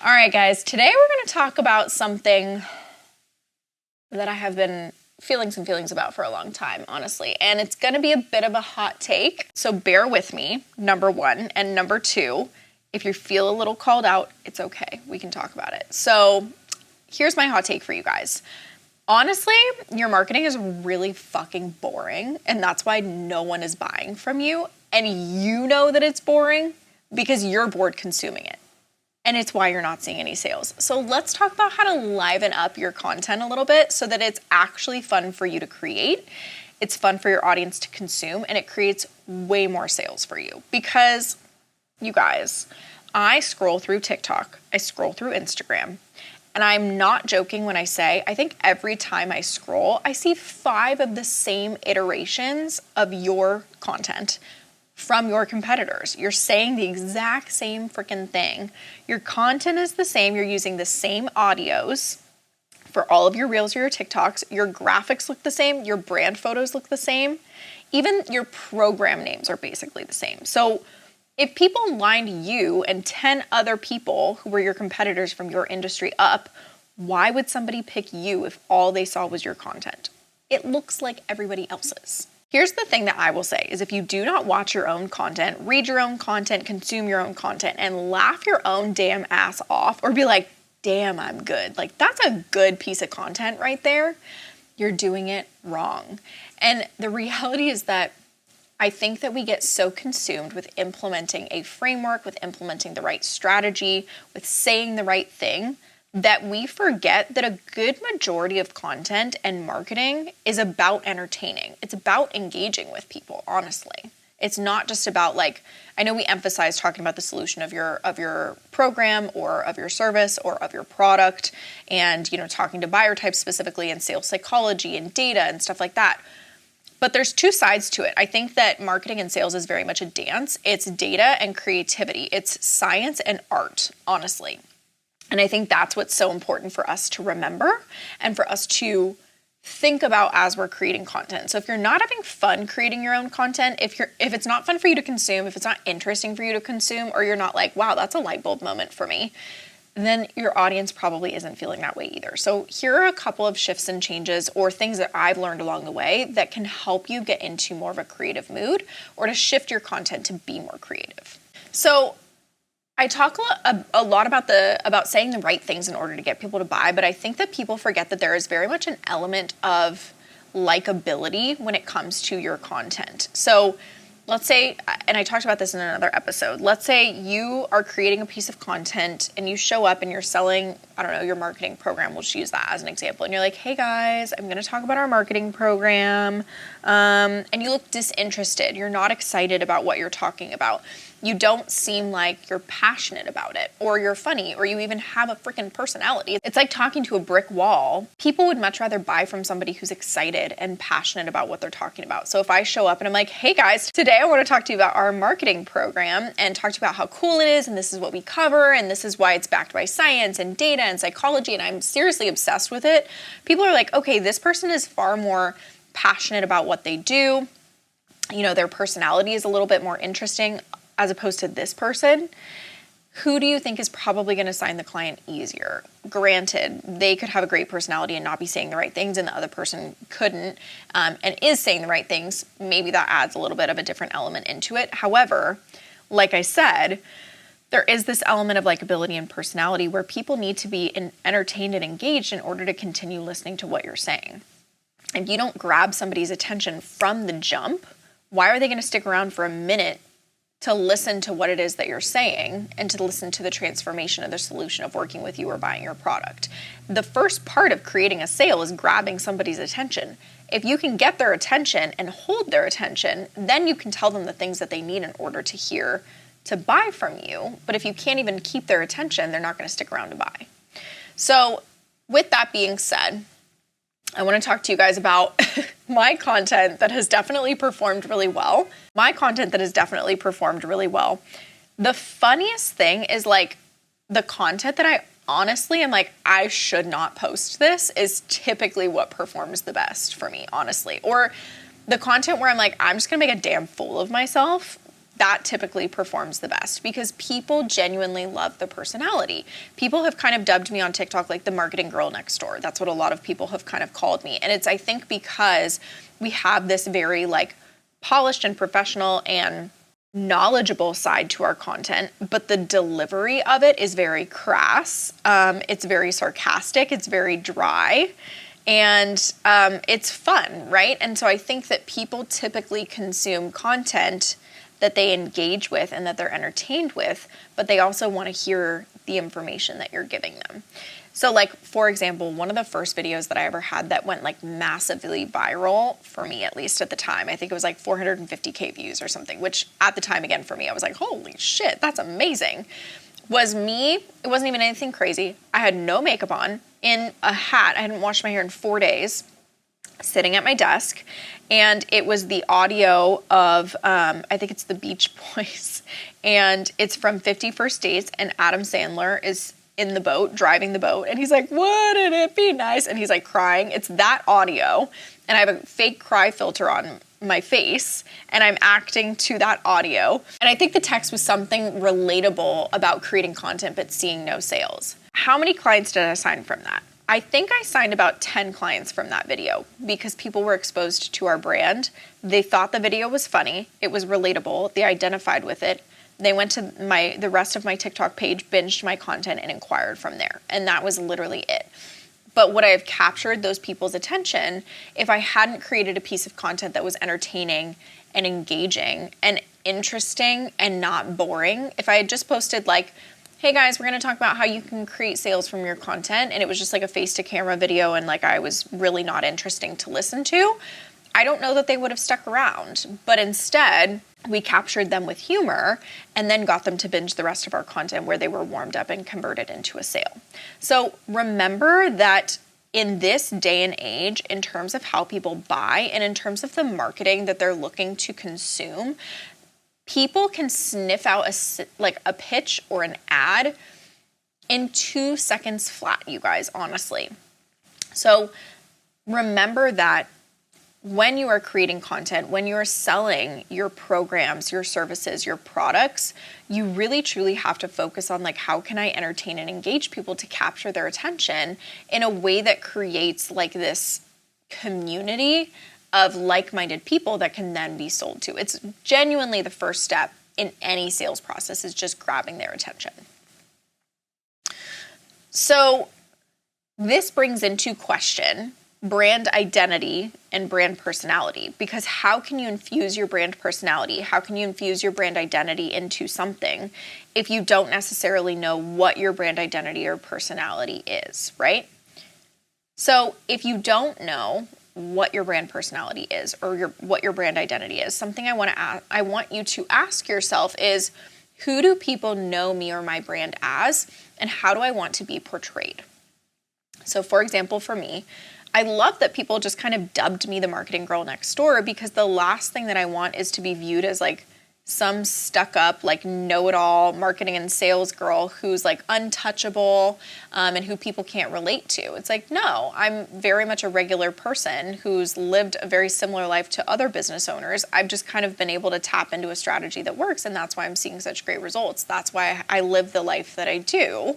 All right, guys, today we're going to talk about something that I have been feeling some feelings about for a long time, honestly. And it's going to be a bit of a hot take, so bear with me, number one. And number two, if you feel a little called out, it's okay. We can talk about it. So here's my hot take for you guys. Honestly, your marketing is really fucking boring, and that's why no one is buying from you. And you know that it's boring because you're bored consuming it. And it's why you're not seeing any sales. So let's talk about how to liven up your content a little bit so that it's actually fun for you to create. It's fun for your audience to consume, and it creates way more sales for you. Because, you guys, I scroll through TikTok, I scroll through Instagram, and I'm not joking when I say, I think every time I scroll, I see 5 of the same iterations of your content from your competitors. You're saying the exact same freaking thing. Your content is the same. You're using the same audios for all of your reels or your TikToks. Your graphics look the same. Your brand photos look the same. Even your program names are basically the same. So if people lined you and 10 other people who were your competitors from your industry up, why would somebody pick you if all they saw was your content? It looks like everybody else's. Here's the thing that I will say is if you do not watch your own content, read your own content, consume your own content, and laugh your own damn ass off or be like, damn, I'm good. Like, that's a good piece of content right there. You're doing it wrong. And the reality is that I think that we get so consumed with implementing a framework, with implementing the right strategy, with saying the right thing, that we forget that a good majority of content and marketing is about entertaining. It's about engaging with people, honestly. It's not just about, like, I know we emphasize talking about the solution of your program or of your service or of your product and, you know, talking to buyer types specifically and sales psychology and data and stuff like that. But there's 2 sides to it. I think that marketing and sales is very much a dance. It's data and creativity. It's science and art, honestly. And I think that's what's so important for us to remember and for us to think about as we're creating content. So if you're not having fun creating your own content, if it's not fun for you to consume, if it's not interesting for you to consume, or you're not like, wow, that's a light bulb moment for me, then your audience probably isn't feeling that way either. So here are a couple of shifts and changes or things that I've learned along the way that can help you get into more of a creative mood or to shift your content to be more creative. So I talk a lot about saying the right things in order to get people to buy, but I think that people forget that there is very much an element of likability when it comes to your content. So let's say, and I talked about this in another episode, let's say you are creating a piece of content and you show up and you're selling, I don't know, your marketing program. We'll just use that as an example. And you're like, hey guys, I'm going to talk about our marketing program. And you look disinterested. You're not excited about what you're talking about. You don't seem like you're passionate about it, or you're funny, or you even have a freaking personality. It's like talking to a brick wall. People would much rather buy from somebody who's excited and passionate about what they're talking about. So if I show up and I'm like, hey guys, today I want to talk to you about our marketing program and talk to you about how cool it is, and this is what we cover, and this is why it's backed by science and data and psychology, and I'm seriously obsessed with it. People are like, okay, this person is far more passionate about what they do. You know, their personality is a little bit more interesting as opposed to this person. Who do you think is probably going to sign the client easier? Granted, they could have a great personality and not be saying the right things, and the other person couldn't and is saying the right things. Maybe that adds a little bit of a different element into it. However, like I said, there is this element of likability and personality where people need to be entertained and engaged in order to continue listening to what you're saying. If you don't grab somebody's attention from the jump, why are they going to stick around for a minute to listen to what it is that you're saying and to listen to the transformation of the solution of working with you or buying your product? The first part of creating a sale is grabbing somebody's attention. If you can get their attention and hold their attention, then you can tell them the things that they need in order to hear to buy from you. But if you can't even keep their attention, they're not going to stick around to buy. So with that being said, I want to talk to you guys about my content that has definitely performed really well. The funniest thing is, like, the content that I honestly am like, I should not post this, is typically what performs the best for me, honestly. Or the content where I'm like, I'm just going to make a damn fool of myself. that typically performs the best because people genuinely love the personality. People have kind of dubbed me on TikTok like the marketing girl next door. That's what a lot of people have kind of called me. And it's, I think, because we have this very like polished and professional and knowledgeable side to our content, but the delivery of it is very crass. It's very sarcastic. It's very dry. And it's fun, right? And so I think that people typically consume content that they engage with and that they're entertained with, but they also want to hear the information that you're giving them. So like, for example, one of the first videos that I ever had that went like massively viral, for me at least at the time, I think it was like 450K views or something, which at the time, again, for me, I was like, holy shit, that's amazing. Was me, it wasn't even anything crazy. I had no makeup on, in a hat. I hadn't washed my hair in 4 days, sitting at my desk. And it was the audio of, I think it's the Beach Boys. And it's from 50 First Dates. And Adam Sandler is in the boat, driving the boat. And he's like, wouldn't it be nice? And he's like crying. It's that audio. And I have a fake cry filter on my face. And I'm acting to that audio. And I think the text was something relatable about creating content, but seeing no sales. How many clients did I sign from that? I think I signed about 10 clients from that video because people were exposed to our brand. They thought the video was funny. It was relatable. They identified with it. They went to the rest of my TikTok page, binged my content, and inquired from there. And that was literally it. But would I have captured those people's attention if I hadn't created a piece of content that was entertaining and engaging and interesting and not boring? If I had just posted like, hey guys, we're going to talk about how you can create sales from your content, and it was just like a face to camera video and like I was really not interesting to listen to, I don't know that they would have stuck around. But instead, we captured them with humor and then got them to binge the rest of our content where they were warmed up and converted into a sale. So remember that in this day and age, in terms of how people buy and in terms of the marketing that they're looking to consume, people can sniff out a pitch or an ad in 2 seconds flat, you guys, honestly. So remember that when you are creating content, when you are selling your programs, your services, your products, you really truly have to focus on like, how can I entertain and engage people to capture their attention in a way that creates like this community of like-minded people that can then be sold to. It's genuinely the first step in any sales process, is just grabbing their attention. So this brings into question brand identity and brand personality, because how can you infuse your brand personality? How can you infuse your brand identity into something if you don't necessarily know what your brand identity or personality is, right? So if you don't know what your brand personality is or what your brand identity is, something I want you to ask yourself is, who do people know me or my brand as, and how do I want to be portrayed? So for example, for me, I love that people just kind of dubbed me the marketing girl next door, because the last thing that I want is to be viewed as like some stuck up, like know-it-all marketing and sales girl who's like untouchable and who people can't relate to. It's like, no, I'm very much a regular person who's lived a very similar life to other business owners. I've just kind of been able to tap into a strategy that works, and that's why I'm seeing such great results. That's why I live the life that I do.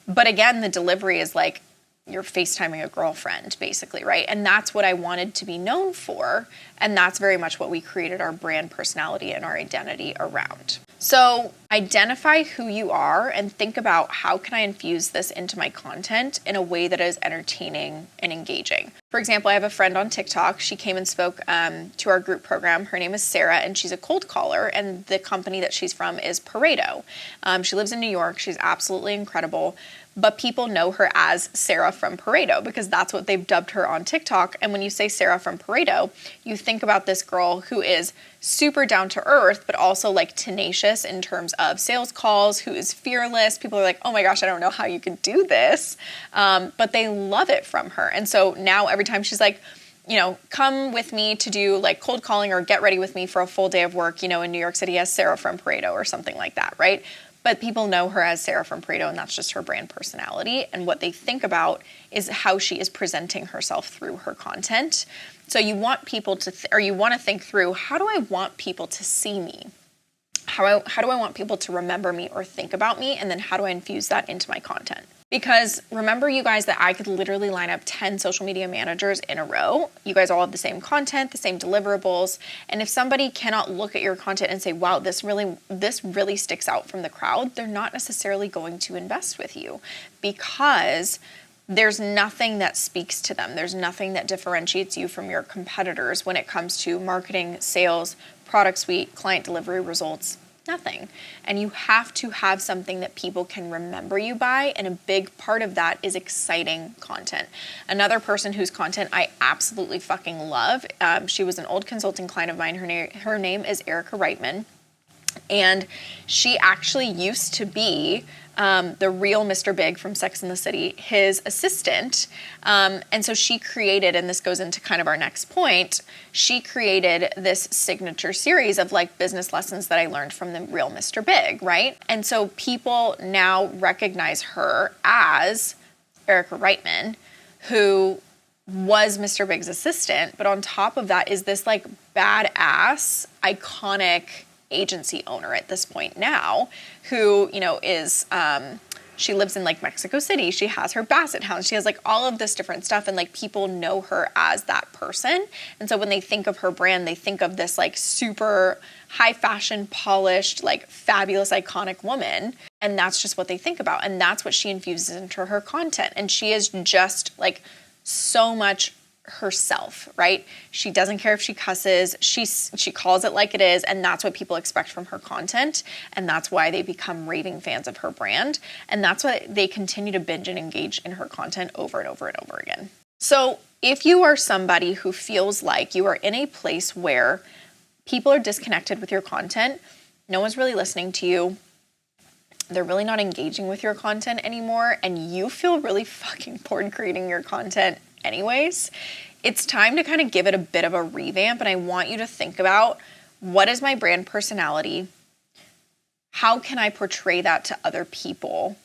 But again, the delivery is like, you're FaceTiming a girlfriend, basically, right? And that's what I wanted to be known for. And that's very much what we created our brand personality and our identity around. So identify who you are and think about, how can I infuse this into my content in a way that is entertaining and engaging? For example, I have a friend on TikTok. She came and spoke to our group program. Her name is Sarah, and she's a cold caller, and the company that she's from is Pareto. She lives in New York. She's absolutely incredible. But people know her as Sarah from Pareto because that's what they've dubbed her on TikTok. And when you say Sarah from Pareto, you think about this girl who is super down to earth, but also like tenacious in terms of sales calls, who is fearless. People are like, oh my gosh, I don't know how you could do this. But they love it from her. And so now every time she's like, you know, come with me to do like cold calling or get ready with me for a full day of work, you know, in New York City as Sarah from Pareto or something like that, right? But people know her as Sarah from Pareto, and that's just her brand personality. And what they think about is how she is presenting herself through her content. So you want people to, you want to think through, how do I want people to see me? How do I want people to remember me or think about me? And then how do I infuse that into my content? Because remember, you guys, that I could literally line up 10 social media managers in a row. You guys all have the same content, the same deliverables. And if somebody cannot look at your content and say, wow, this really sticks out from the crowd, they're not necessarily going to invest with you, because there's nothing that speaks to them. There's nothing that differentiates you from your competitors when it comes to marketing, sales, product suite, client delivery results. Nothing. And you have to have something that people can remember you by, and a big part of that is exciting content. Another person whose content I absolutely fucking love, she was an old consulting client of mine. Her name is Erica Reitman, and she actually used to be the real Mr. Big from Sex and the City, his assistant. And so she created, and this goes into kind of our next point, she created this signature series of like business lessons that I learned from the real Mr. Big, right? And so people now recognize her as Erica Reitman, who was Mr. Big's assistant, but on top of that is this like badass, iconic agency owner at this point now, who, you know, is, she lives in like Mexico City. She has her basset hound. She has like all of this different stuff, and like people know her as that person. And so when they think of her brand, they think of this like super high fashion, polished, like fabulous, iconic woman. And that's just what they think about. And that's what she infuses into her content. And she is just like so much herself, right? She doesn't care if she cusses. She calls it like it is, and that's what people expect from her content, and that's why they become raving fans of her brand, and that's why they continue to binge and engage in her content over and over and over again. So if you are somebody who feels like you are in a place where people are disconnected with your content, no one's really listening to you, they're really not engaging with your content anymore, and you feel really fucking bored creating your content anyways, it's time to kind of give it a bit of a revamp. And I want you to think about, what is my brand personality? How can I portray that to other people?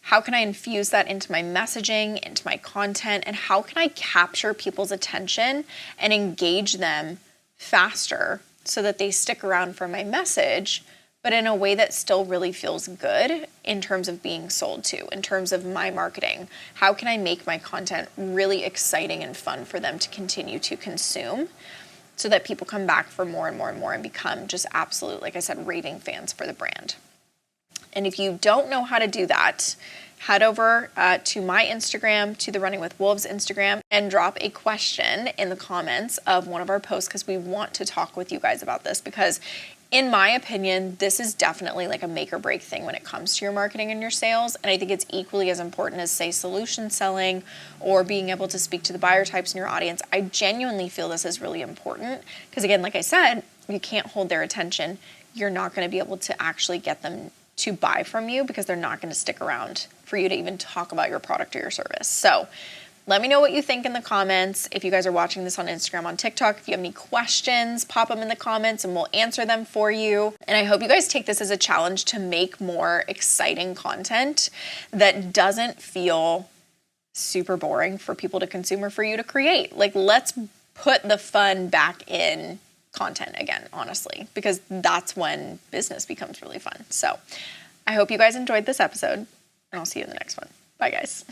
How can I infuse that into my messaging, into my content? And how can I capture people's attention and engage them faster so that they stick around for my message, but in a way that still really feels good in terms of being sold to, in terms of my marketing? How can I make my content really exciting and fun for them to continue to consume, so that people come back for more and more and more and become just absolute, like I said, raving fans for the brand? And if you don't know how to do that, head over to my Instagram, to the Running with Wolves Instagram, and drop a question in the comments of one of our posts, because we want to talk with you guys about this, because in my opinion, this is definitely like a make or break thing when it comes to your marketing and your sales. And I think it's equally as important as, say, solution selling or being able to speak to the buyer types in your audience. I genuinely feel this is really important because, again, like I said, you can't hold their attention. You're not going to be able to actually get them to buy from you because they're not going to stick around for you to even talk about your product or your service. So let me know what you think in the comments. If you guys are watching this on Instagram, on TikTok, if you have any questions, pop them in the comments and we'll answer them for you. And I hope you guys take this as a challenge to make more exciting content that doesn't feel super boring for people to consume or for you to create. Like, let's put the fun back in content again, honestly, because that's when business becomes really fun. So I hope you guys enjoyed this episode, and I'll see you in the next one. Bye, guys.